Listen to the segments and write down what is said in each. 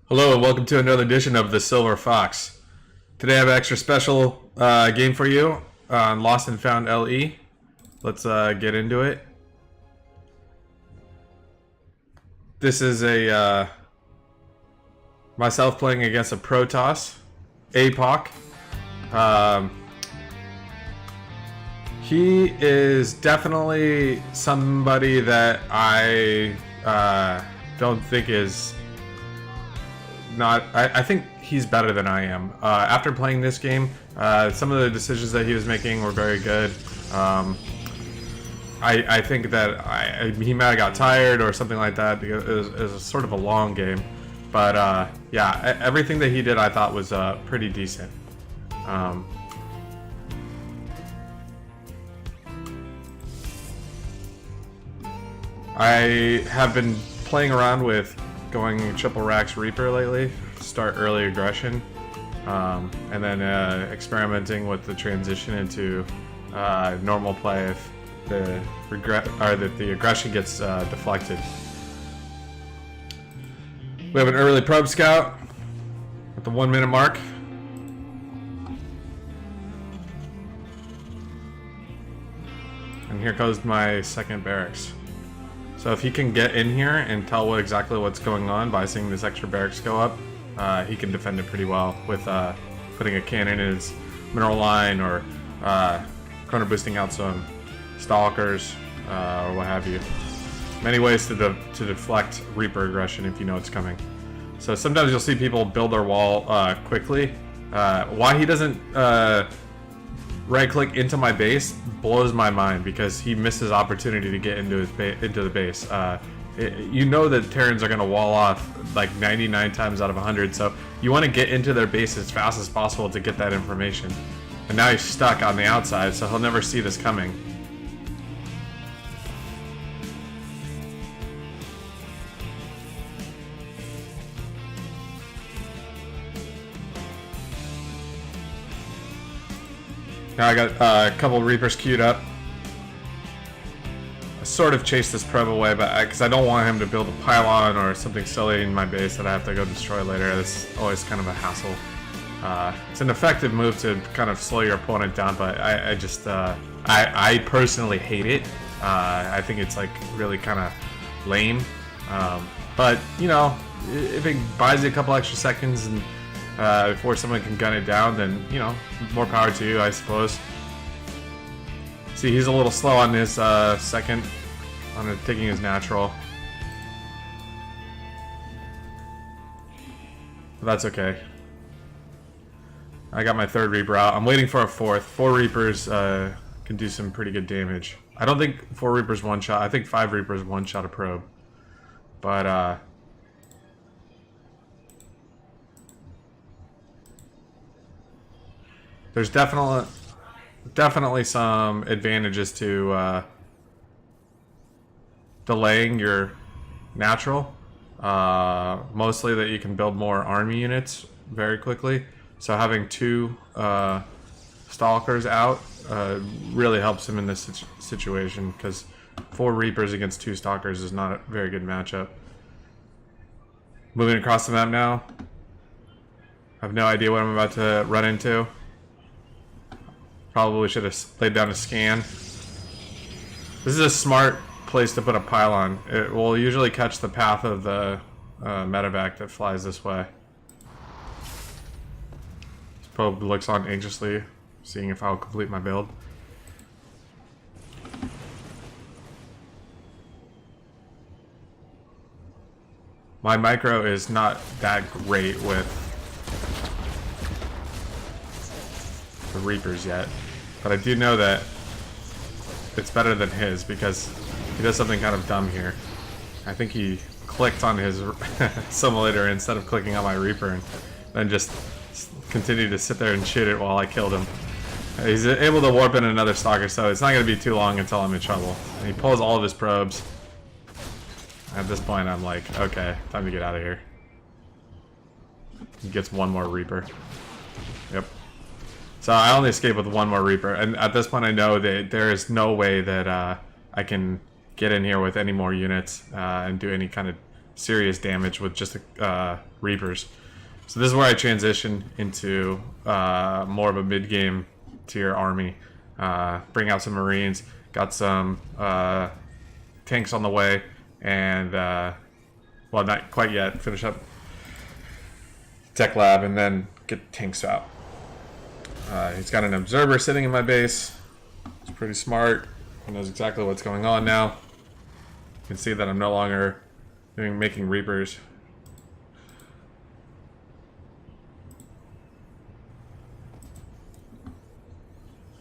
Hello and welcome to another edition of the Silver Fox. Today I have an extra special game for you on Lost and Found LE. Let's get into it. This is a myself playing against a Protoss, APOC. He is definitely somebody that I don't think is not. I think he's better than I am. After playing this game, some of the decisions that he was making were very good. I think that he might have got tired or something like that because it was sort of a long game. But yeah, everything that he did I thought was pretty decent. I have been playing around with going triple racks Reaper lately, start early aggression, and then experimenting with the transition into normal play if the aggression gets deflected. We have an early probe scout at the 1 minute mark. And here goes my second barracks. So if he can get in here and tell exactly what's going on by seeing this extra barracks go up, he can defend it pretty well with putting a cannon in his mineral line or chrono boosting out some stalkers or what have you. Many ways to deflect Reaper aggression if you know it's coming. So sometimes you'll see people build their wall quickly. Why he doesn't right click into my base blows my mind because he misses opportunity to get into the base. You know that Terrans are going to wall off like 99 times out of 100, so you want to get into their base as fast as possible to get that information. And now he's stuck on the outside, so he'll never see this coming. Now I got a couple Reapers queued up. I sort of chased this probe away, but because I don't want him to build a pylon or something silly in my base that I have to go destroy later. That's always kind of a hassle. It's an effective move to kind of slow your opponent down, but I personally hate it. I think it's like really kind of lame. But you know, if it buys you a couple extra seconds and before someone can gun it down, then you know, more power to you, I suppose. See, he's a little slow on his second, on taking his natural. But that's okay. I got my third Reaper out. I'm waiting for a fourth. 4 Reapers can do some pretty good damage. I don't think 4 Reapers one shot. I think 5 Reapers one shot a probe. But there's definitely some advantages to delaying your natural. Mostly that you can build more army units very quickly. So having 2 stalkers out really helps him in this situation because 4 Reapers against 2 stalkers is not a very good matchup. Moving across the map now. I have no idea what I'm about to run into. Probably should have laid down a scan. This is a smart place to put a pylon. It will usually catch the path of the medevac that flies this way. This probe looks on anxiously, seeing if I'll complete my build. My micro is not that great with the Reapers yet, but I do know that it's better than his because he does something kind of dumb here. I think he clicked on his simulator instead of clicking on my Reaper and then just continued to sit there and shoot it while I killed him. He's able to warp in another stalker, so it's not going to be too long until I'm in trouble. And he pulls all of his probes. At this point I'm like, okay, time to get out of here. He gets 1 more Reaper. Yep. So I only escape with 1 more Reaper, and at this point I know that there is no way that I can get in here with any more units and do any kind of serious damage with just Reapers. So this is where I transition into more of a mid-game tier army. Bring out some Marines, got some tanks on the way, and well, not quite yet. Finish up Tech Lab and then get tanks out. He's got an observer sitting in my base. He's pretty smart. He knows exactly what's going on now. You can see that I'm no longer making Reapers.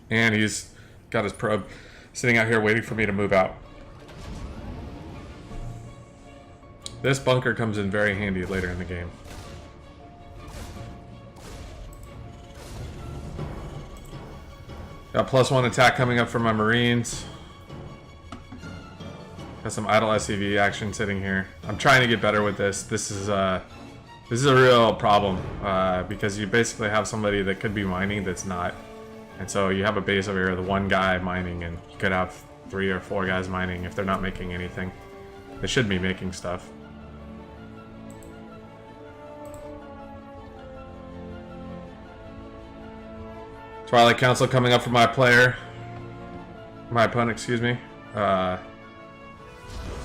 And he's got his probe sitting out here waiting for me to move out. This bunker comes in very handy later in the game. Got +1 attack coming up for my Marines. Got some idle SCV action sitting here. I'm trying to get better with this. This is a real problem because you basically have somebody that could be mining that's not. And so you have a base over here with one guy mining, and you could have 3 or 4 guys mining if they're not making anything. They should be making stuff. Twilight Council coming up for my opponent, excuse me.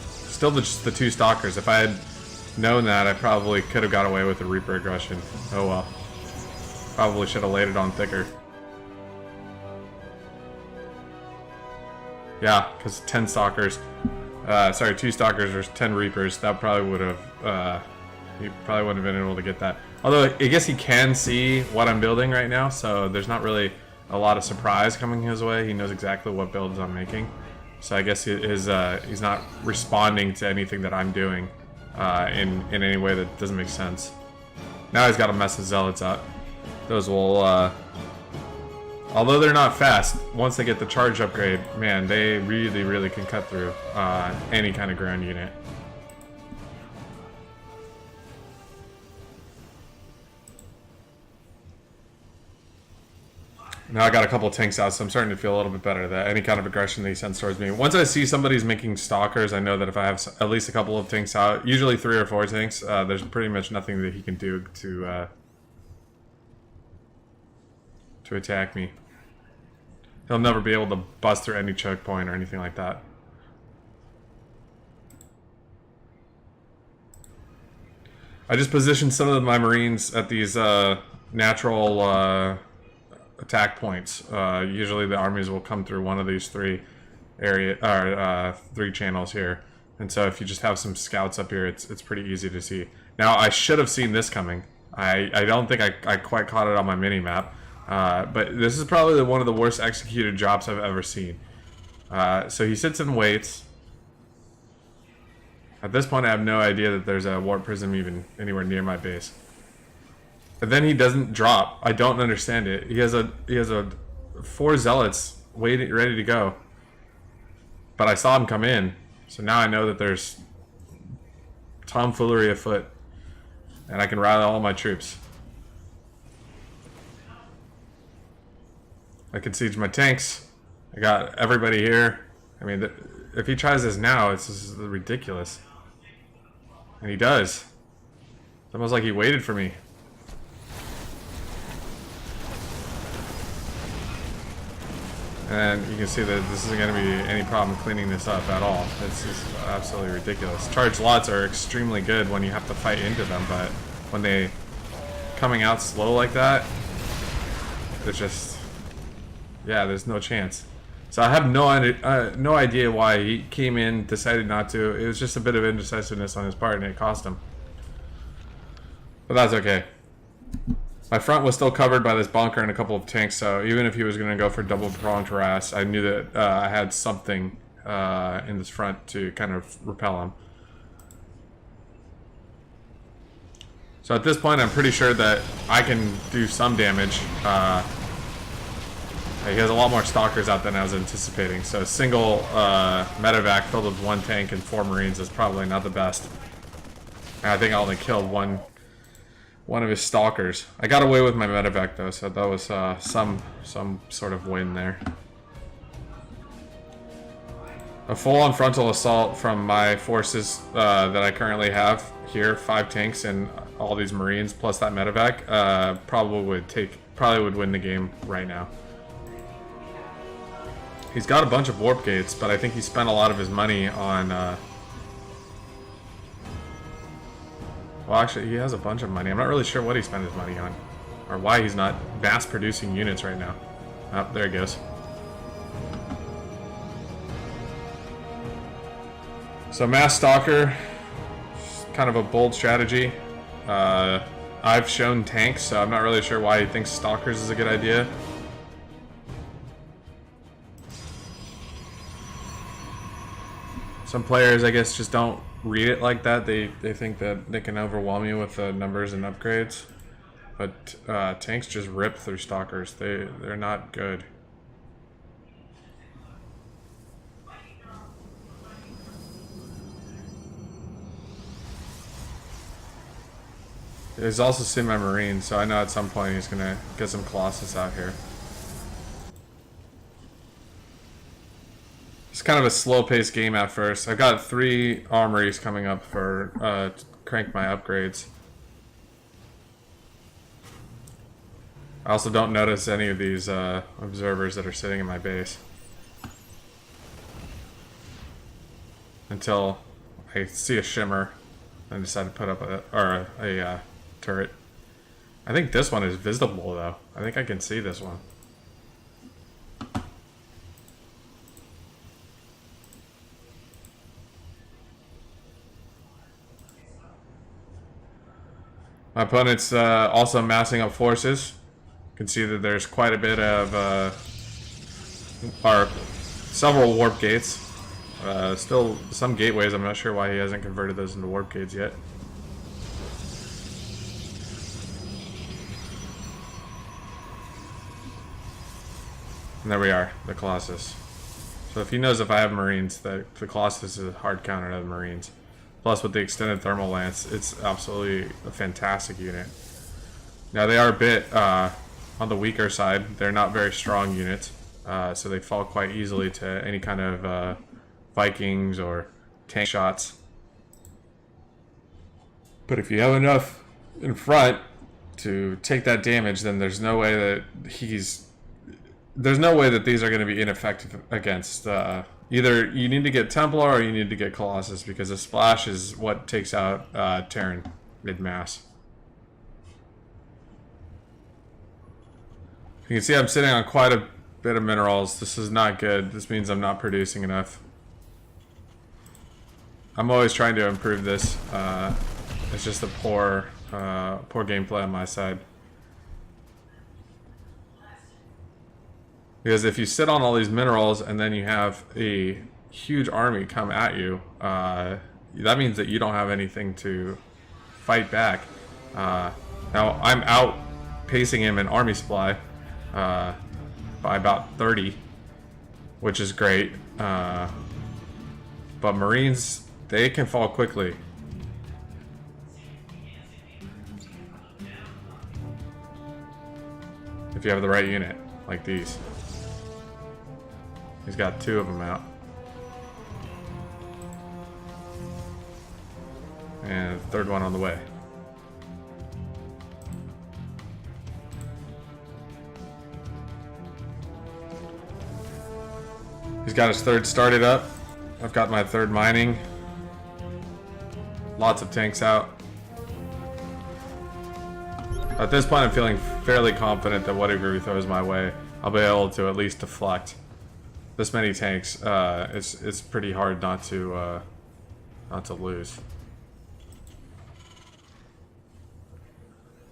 Still just the 2 Stalkers. If I had known that, I probably could have got away with a Reaper aggression. Oh well. Probably should have laid it on thicker. Yeah, because 10 Stalkers. Sorry, 2 Stalkers or 10 Reapers. That probably would have... he probably wouldn't have been able to get that. Although, I guess he can see what I'm building right now, so there's not really a lot of surprise coming his way. He knows exactly what builds I'm making. So I guess he's not responding to anything that I'm doing in any way that doesn't make sense. Now he's got a mess of Zealots out. Those will... although they're not fast, once they get the charge upgrade, man, they really, really can cut through any kind of ground unit. Now I got a couple of tanks out, so I'm starting to feel a little bit better that any kind of aggression that he sends towards me. Once I see somebody's making Stalkers, I know that if I have at least a couple of tanks out, usually 3 or 4 tanks, there's pretty much nothing that he can do to attack me. He'll never be able to bust through any choke point or anything like that. I just positioned some of my Marines at these natural attack points. Usually the armies will come through one of these 3 channels here. And so if you just have some scouts up here, it's pretty easy to see. Now I should have seen this coming. I don't think I quite caught it on my mini-map. But this is probably one of the worst executed jobs I've ever seen. So he sits and waits. At this point I have no idea that there's a warp prism even anywhere near my base. But then he doesn't drop. I don't understand it. He has a 4 Zealots waiting, ready to go. But I saw him come in, so now I know that there's tomfoolery afoot, and I can rally all my troops. I can siege my tanks. I got everybody here. I mean, if he tries this now, it's just ridiculous. And he does. It's almost like he waited for me. And you can see that this isn't going to be any problem cleaning this up at all. This is absolutely ridiculous. Charged lots are extremely good when you have to fight into them, but when they coming out slow like that, it's just, yeah, there's no chance. So I have no idea why he came in, decided not to. It was just a bit of indecisiveness on his part, and it cost him. But that's okay. My front was still covered by this bunker and a couple of tanks, so even if he was going to go for double-pronged harass, I knew that I had something in this front to kind of repel him. So at this point, I'm pretty sure that I can do some damage. He has a lot more Stalkers out than I was anticipating, so a single medevac filled with 1 tank and 4 Marines is probably not the best. And I think I only killed one of his Stalkers. I got away with my medevac though, so that was some sort of win there. A full-on frontal assault from my forces that I currently have here, 5 tanks and all these Marines plus that medevac, probably would win the game right now. He's got a bunch of warp gates, but I think he spent a lot of his money on. Well, actually, he has a bunch of money. I'm not really sure what he spent his money on, or why he's not mass producing units right now. Oh, there he goes. So mass stalker, kind of a bold strategy. I've shown tanks, so I'm not really sure why he thinks stalkers is a good idea. Some players, I guess, just don't read it like that. They think that they can overwhelm you with the numbers and upgrades. But tanks just rip through stalkers. They're not good. He's also seen my Marines, so I know at some point he's gonna get some Colossus out here. It's kind of a slow-paced game at first. I've got 3 armories coming up for to crank my upgrades. I also don't notice any of these observers that are sitting in my base until I see a shimmer and decide to put up a turret. I think this one is visible though. I think I can see this one. My opponent's also massing up forces. You can see that there's quite a bit of several warp gates. Still some gateways. I'm not sure why he hasn't converted those into warp gates yet. And there we are, the Colossus. So if he knows if I have Marines, the Colossus is a hard counter to the Marines. Plus with the extended thermal lance, it's absolutely a fantastic unit. Now they are a bit on the weaker side. They're not very strong units, so they fall quite easily to any kind of Vikings or tank shots. But if you have enough in front to take that damage, then there's no way that these are going to be ineffective against. Either you need to get Templar or you need to get Colossus, because a splash is what takes out Terran mid-mass. You can see I'm sitting on quite a bit of minerals. This is not good. This means I'm not producing enough. I'm always trying to improve this. It's just a poor gameplay on my side. Because if you sit on all these minerals and then you have a huge army come at you, that means that you don't have anything to fight back. Now I'm outpacing him in army supply by about 30, which is great. But Marines, they can fall quickly. If you have the right unit, like these. He's got 2 of them out. And the 3rd one on the way. He's got his 3rd started up. I've got my 3rd mining. Lots of tanks out. At this point I'm feeling fairly confident that whatever he throws my way, I'll be able to at least deflect. This many tanks, it's pretty hard not to lose.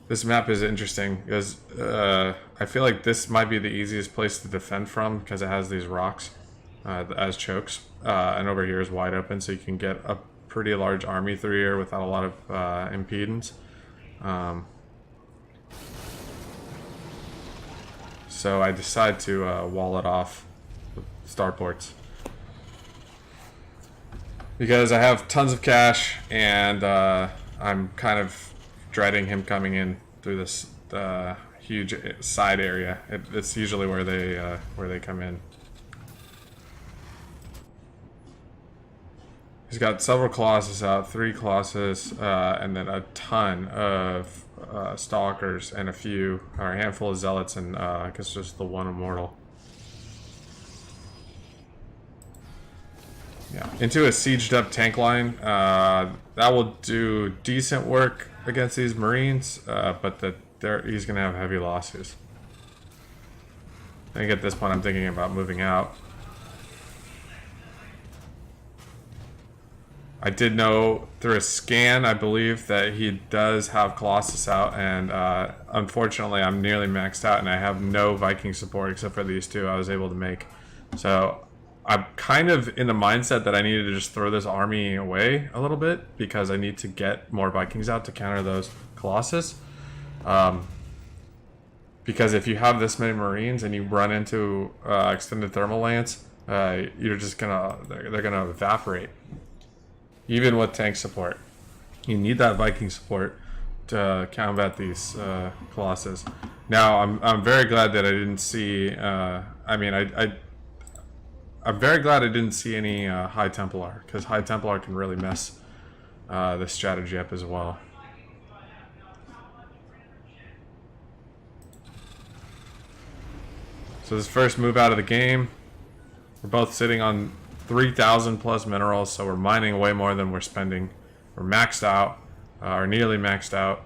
This map is interesting because I feel like this might be the easiest place to defend from because it has these rocks as chokes, and over here is wide open, so you can get a pretty large army through here without a lot of impedance. So I decide to wall it off with starports because I have tons of cash and I'm kind of dreading him coming in through this huge side area. It's usually where they come in. He's got several Colossus out, 3 Colossus, and then a ton of Stalkers and a handful of Zealots, and I guess just the 1 Immortal. Yeah, into a sieged up tank line. That will do decent work against these Marines, but he's going to have heavy losses. I think at this point I'm thinking about moving out. I did know through a scan, I believe, that he does have Colossus out, and unfortunately I'm nearly maxed out and I have no Viking support except for these 2 I was able to make. So I'm kind of in the mindset that I needed to just throw this army away a little bit because I need to get more Vikings out to counter those Colossus. Because if you have this many Marines and you run into extended thermal lance, you're just they're gonna evaporate. Even with tank support, you need that Viking support to combat these Colossus. Now, I'm very glad that I didn't see. I'm very glad I didn't see any High Templar, because High Templar can really mess this strategy up as well. So this first move out of the game, we're both sitting on 3,000 plus minerals, so we're mining way more than we're spending. We're maxed out, or nearly maxed out.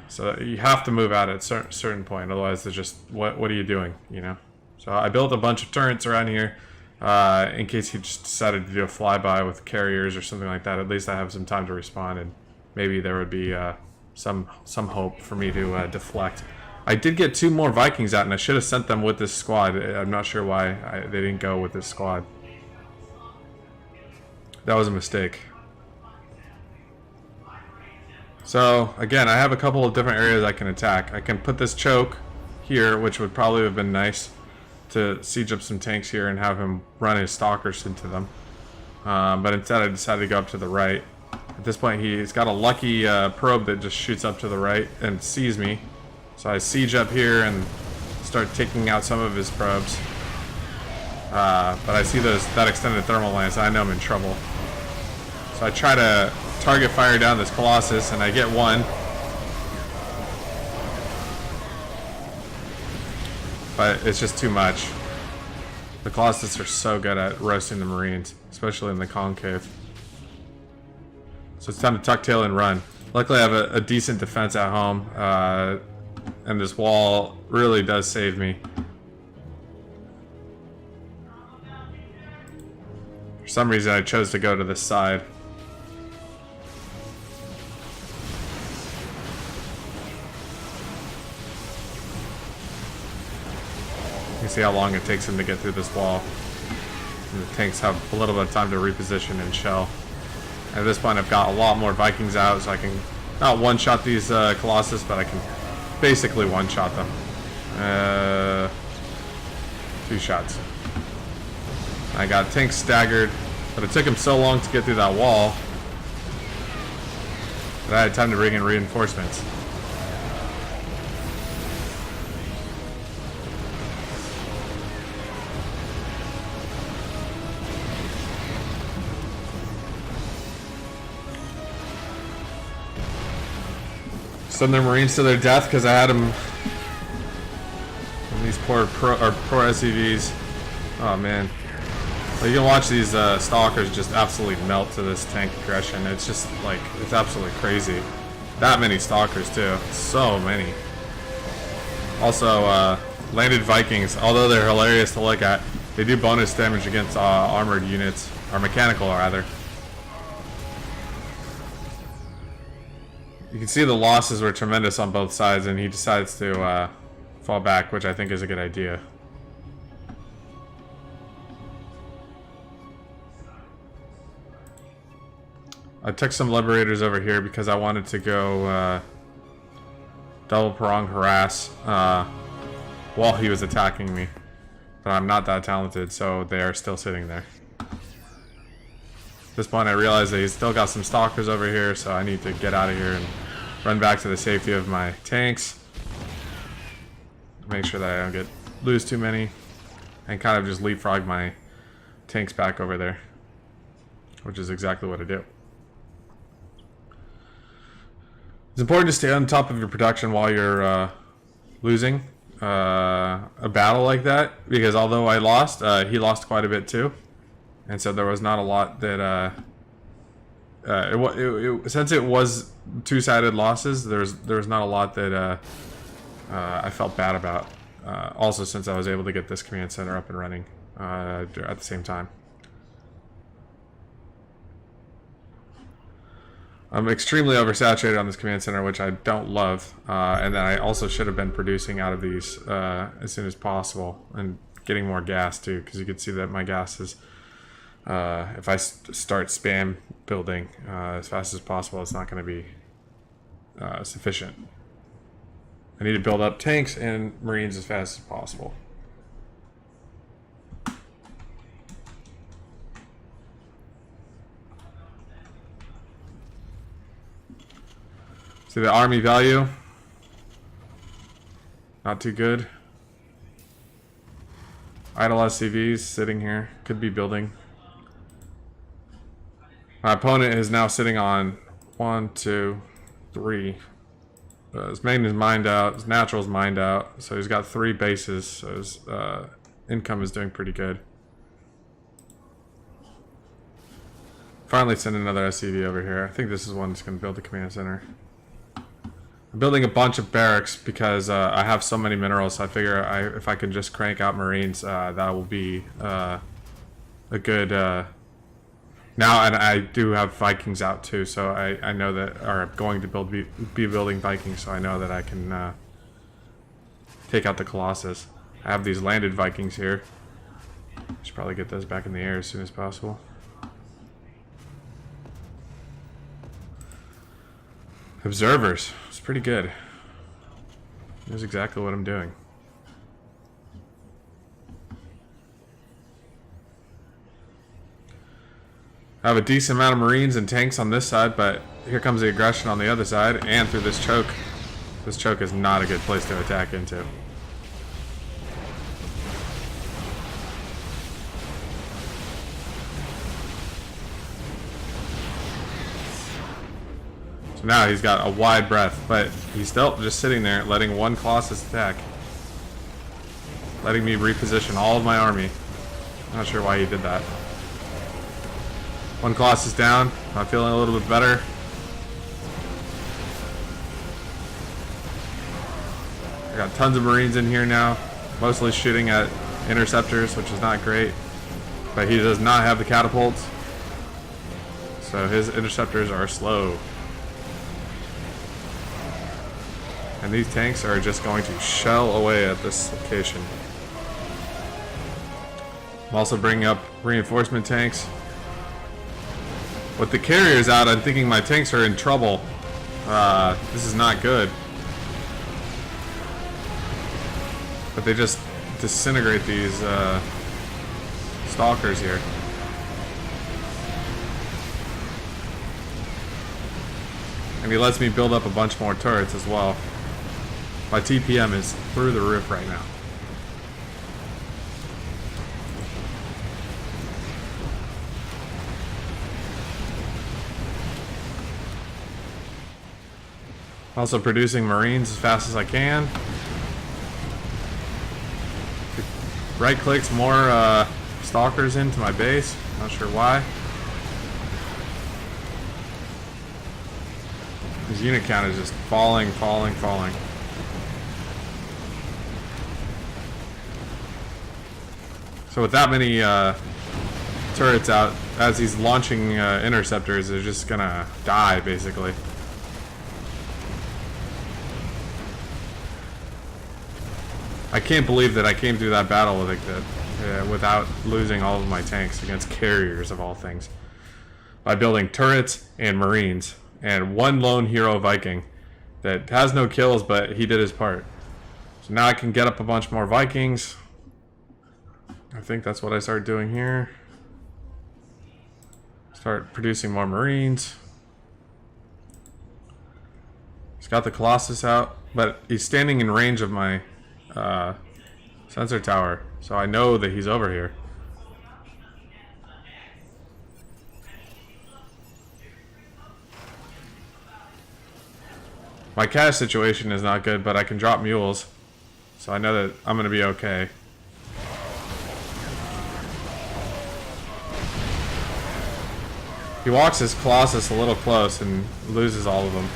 So you have to move out at a certain point, otherwise they're just, what are you doing, you know? So I built a bunch of turrets around here, in case he just decided to do a flyby with carriers or something like that. At least I have some time to respond, and maybe there would be some hope for me to deflect. I did get 2 more Vikings out, and I should have sent them with this squad. I'm not sure why they didn't go with this squad. That was a mistake. So, again, I have a couple of different areas I can attack. I can put this choke here, which would probably have been nice to siege up some tanks here and have him run his Stalkers into them. But instead I decided to go up to the right. At this point he's got a lucky probe that just shoots up to the right and sees me. So I siege up here and start taking out some of his probes. But I see that extended thermal lance, I know I'm in trouble. So I try to target fire down this Colossus, and I get 1. But it's just too much. The Colossus are so good at roasting the Marines, especially in the concave. So it's time to tuck tail and run. Luckily I have a decent defense at home, and this wall really does save me. For some reason I chose to go to this side. You see how long it takes him to get through this wall. And the tanks have a little bit of time to reposition and shell. And at this point I've got a lot more Vikings out, so I can not one-shot these Colossus, but I can basically one-shot them. 2 shots. I got tanks staggered, but it took him so long to get through that wall that I had time to bring in reinforcements. Send their Marines to their death because I had them. These poor pro SCVs. Oh man. Well, you can watch these Stalkers just absolutely melt to this tank aggression. It's just like, it's absolutely crazy. That many Stalkers too. So many. Also, landed Vikings, although they're hilarious to look at, they do bonus damage against armored units, or mechanical rather. You can see the losses were tremendous on both sides, and he decides to fall back, which I think is a good idea. I took some Liberators over here because I wanted to go double prong harass while he was attacking me. But I'm not that talented, so they are still sitting there. At this point I realize that he's still got some Stalkers over here, so I need to get out of here and run back to the safety of my tanks. Make sure that I don't lose too many, and kind of just leapfrog my tanks back over there. which is exactly what I do. It's important to stay on top of your production while you're losing a battle like that, because although I lost, he lost quite a bit too, and so there was not a lot that since it was two-sided losses, there was not a lot that I felt bad about. Also, since I was able to get this command center up and running at the same time. I'm extremely oversaturated on this command center, which I don't love, and then I also should have been producing out of these as soon as possible and getting more gas too, because you can see that my gas is, if I start spam building as fast as possible, it's not going to be sufficient. I need to build up tanks and marines as fast as possible. See the army value? Not too good. Idle SCVs sitting here. Could be building. My opponent is now sitting on 1, 2, 3. His main is mined out. His natural is mined out. So he's got 3 bases. So his income is doing pretty good. Finally send another SCV over here. I think this is one that's going to build the command center. I'm building a bunch of barracks because I have so many minerals. So I figure if I can just crank out marines, that will be a good... now, and I do have Vikings out too, so I know that, or I'm going to be building Vikings, so I know that I can take out the Colossus. I have these landed Vikings here. Should probably get those back in the air as soon as possible. Observers. It's pretty good. Knows exactly what I'm doing. I have a decent amount of marines and tanks on this side, but here comes the aggression on the other side and through this choke. This choke is not a good place to attack into. So now he's got a wide breadth, but he's still just sitting there letting one Colossus attack. Letting me reposition all of my army. Not sure why he did that. One Colossus down. I'm feeling a little bit better. I got tons of marines in here now, mostly shooting at interceptors, which is not great. But he does not have the catapults, so his interceptors are slow. And these tanks are just going to shell away at this location. I'm also bringing up reinforcement tanks. With the carriers out, I'm thinking my tanks are in trouble. This is not good. But they just disintegrate these stalkers here. And he lets me build up a bunch more turrets as well. My TPM is through the roof right now. Also producing marines as fast as I can. Right clicks more stalkers into my base. Not sure why. His unit count is just falling. So with that many turrets out, as he's launching interceptors, they're just gonna die basically. I can't believe that I came through that battle like that without losing all of my tanks against carriers of all things. By building turrets and marines and one lone hero Viking that has no kills, but he did his part. So now I can get up a bunch more Vikings. I think that's what I started doing here. Start producing more marines. He's got the Colossus out, but he's standing in range of my sensor tower, so I know that he's over here. My cash situation is not good, but I can drop mules. So I know that I'm going to be okay. He walks his Colossus a little close and loses all of them.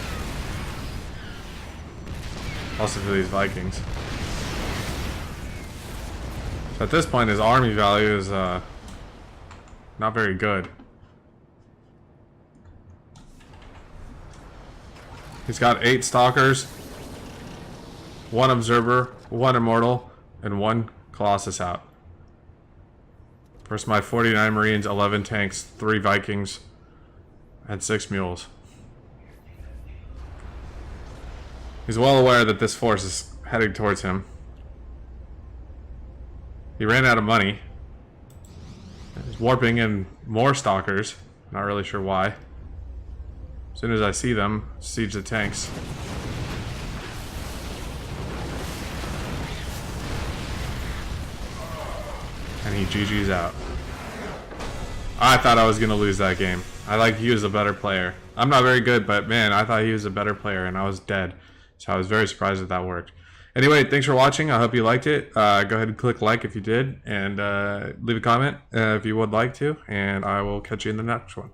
Also to these Vikings. So at this point, his army value is not very good. He's got 8 Stalkers, 1 Observer, 1 Immortal, and 1 Colossus out. Versus my 49 Marines, 11 tanks, 3 Vikings, and 6 mules. He's well aware that this force is heading towards him. He ran out of money. He's warping in more Stalkers. Not really sure why. As soon as I see them, siege the tanks. And he GG's out. I thought I was going to lose that game. He was a better player. I'm not very good, but man, I thought he was a better player and I was dead. So I was very surprised that worked. Anyway, thanks for watching. I hope you liked it. Go ahead and click like if you did, and leave a comment if you would like to, and I will catch you in the next one.